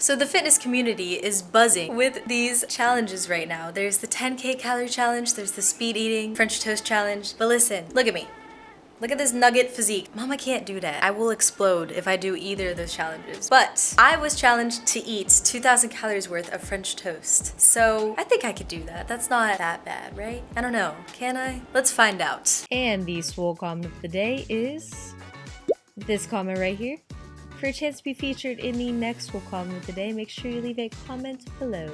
So the fitness community is buzzing with these challenges right now. There's the 10K calorie challenge, there's the speed eating French toast challenge. But listen, look at me. Look at this nugget physique. Mama can't do that. I will explode if I do either of those challenges. But I was challenged to eat 2,000 calories worth of French toast. So I think I could do that. That's not that bad, right? I don't know. Can I? Let's find out. And the swole comment of the day is this comment right here. For a chance to be featured in the next swole comment of the day, make sure you leave a comment below.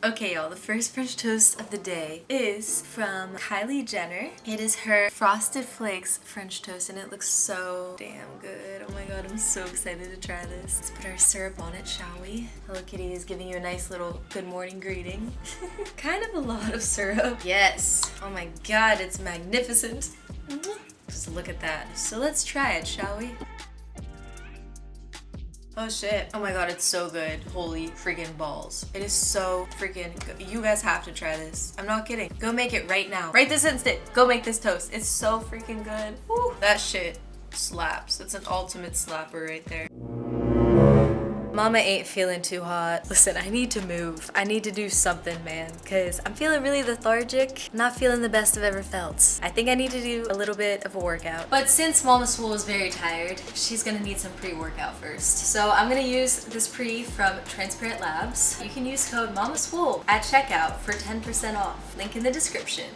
Okay, y'all, the first French toast of the day is from Kylie Jenner. It is her Frosted Flakes French toast, and it looks so damn good. Oh my god, I'm so excited to try this. Let's put our syrup on it, shall we? Hello Kitty is giving you a nice little good morning greeting. Kind of a lot of syrup. Yes. Oh my god, it's magnificent. Just look at that. So let's try it, shall we? Oh shit. Oh my god, it's so good. Holy freaking balls. It is so freaking good. You guys have to try this. I'm not kidding. Go make it right now. Right this instant. Go make this toast. It's so freaking good. Woo. That shit slaps. It's an ultimate slapper right there. Mama ain't feeling too hot. Listen, I need to move. I need to do something, man, because I'm feeling really lethargic. Not feeling the best I've ever felt. I think I need to do a little bit of a workout. But since Mama Swole is very tired, she's gonna need some pre-workout first. So I'm gonna use this pre from Transparent Labs. You can use code MamaSwole at checkout for 10% off. Link in the description.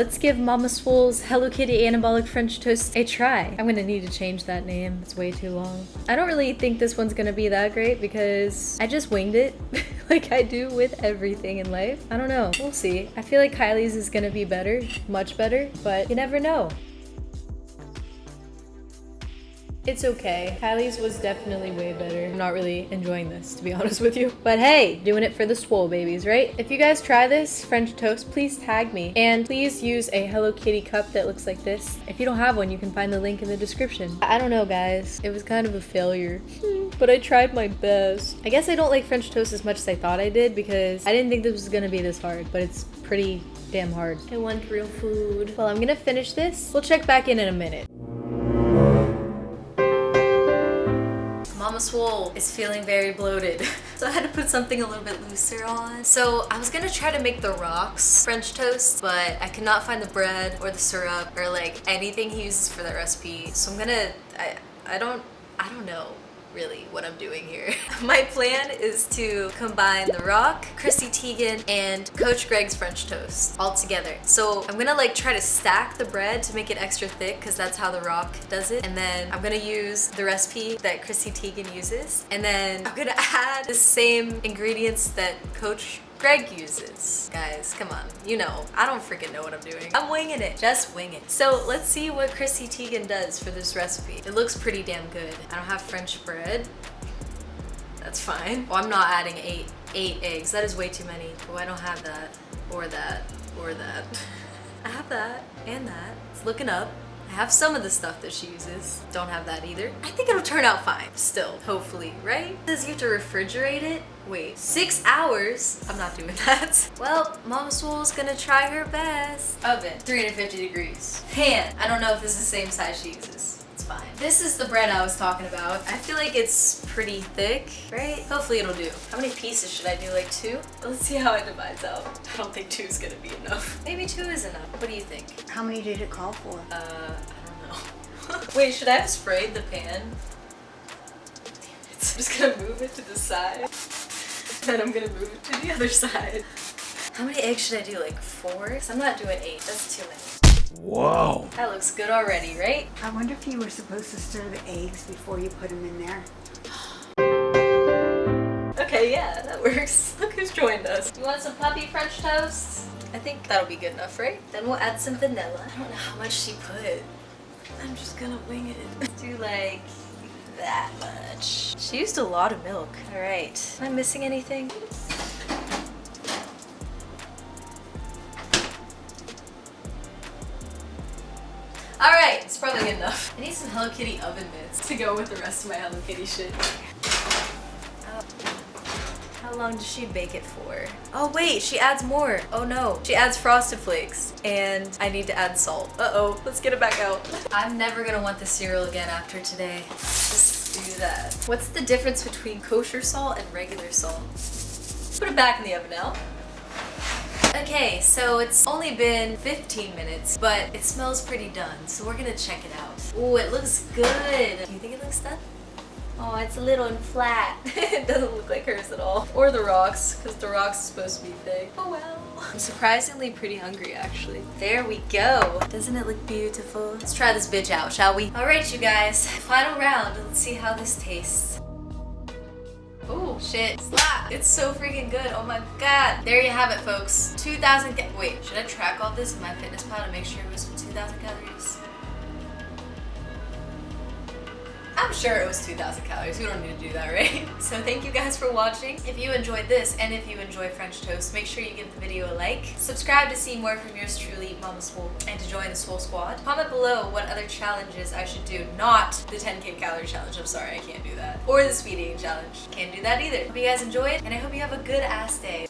let's give Mama Swole's Hello Kitty Anabolic French Toast a try. I'm gonna need to change that name. It's way too long. I don't really think this one's gonna be that great because I just winged it like I do with everything in life. I don't know. We'll see. I feel like Kylie's is gonna be better, much better, but you never know. It's okay. Kylie's was definitely way better. I'm not really enjoying this, to be honest with you. But hey, doing it for the swole babies, right? If you guys try this French toast, please tag me. And please use a Hello Kitty cup that looks like this. If you don't have one, you can find the link in the description. I don't know, guys. It was kind of a failure. But I tried my best. I guess I don't like French toast as much as I thought I did because I didn't think this was gonna be this hard, but it's pretty damn hard. I want real food. Well, I'm gonna finish this. We'll check back in a minute. Mama Swole is feeling very bloated, so I had to put something a little bit looser on. So I was gonna try to make the Rock's French toast, but I could not find the bread or the syrup or like anything he uses for that recipe. So I'm gonna, I don't know really what I'm doing here. My plan is to combine The Rock, Chrissy Teigen, and Coach Greg's French toast all together. So I'm gonna like try to stack the bread to make it extra thick because that's how The Rock does it. And then I'm gonna use the recipe that Chrissy Teigen uses. And then I'm gonna add the same ingredients that Coach Greg uses. Guys, come on. You know, I don't freaking know what I'm doing. I'm winging it. Just wing it. So let's see what Chrissy Teigen does for this recipe. It looks pretty damn good. I don't have French bread. That's fine. Oh, I'm not adding eight eggs. That is way too many. Oh, I don't have that. Or that. Or that. I have that and that. It's looking up. I have some of the stuff that she uses. Don't have that either. I think it'll turn out fine. Still, hopefully, right? It says you have to refrigerate it. Wait, 6 hours? I'm not doing that. Well, Mama Swole's gonna try her best. Oven, 350 degrees. Pan, I don't know if this is the same size she uses. It's fine. This is the bread I was talking about. I feel like it's pretty thick, right? Hopefully it'll do. How many pieces should I do? Like 2? Let's see how it divides out. I don't think 2 is gonna be enough. Maybe 2 is enough. What do you think? How many did it call for? I don't know. Wait, should I have sprayed the pan? Damn it. I'm just gonna move it to the side. Then I'm gonna move it to the other side. How many eggs should I do? Like 4? Because I'm not doing 8. That's too many. Whoa. That looks good already, right? I wonder if you were supposed to stir the eggs before you put them in there. Okay, yeah, that works. Look who's joined us. You want some puppy French toast? I think that'll be good enough, right? Then we'll add some vanilla. I don't know how much she put. I'm just gonna wing it. Do like that much. She used a lot of milk. All right. Am I missing anything? All right, it's probably good enough. I need some Hello Kitty oven mitts to go with the rest of my Hello Kitty shit. How long does she bake it for? Oh wait, she adds more. Oh no, she adds Frosted Flakes and I need to add salt. Uh-oh, let's get it back out. I'm never gonna want this cereal again after today. Just do that. What's the difference between kosher salt and regular salt? Put it back in the oven now. Okay, so it's only been 15 minutes, but it smells pretty done, so we're gonna check it out. Ooh, it looks good. Do you think it looks done? Oh, it's a little and flat. It doesn't look like hers at all. Or The Rock's, because The Rock's is supposed to be thick. Oh well. I'm surprisingly pretty hungry, actually. There we go. Doesn't it look beautiful? Let's try this bitch out, shall we? All right, you guys. Final round. Let's see how this tastes. Oh, shit. Slap. It's so freaking good. Oh my god. There you have it, folks. 2,000 wait, should I track all this in my fitness pal to make sure it was 2,000 calories? I'm sure it was 2,000 calories. We don't need to do that, right? So thank you guys for watching. If you enjoyed this and if you enjoy French toast, make sure you give the video a like. Subscribe to see more from yours truly, Mama Swole, and to join the Swole Squad. Comment below what other challenges I should do. Not the 10K calorie challenge. I'm sorry, I can't do that. Or the speed eating challenge. Can't do that either. Hope you guys enjoyed, and I hope you have a good ass day.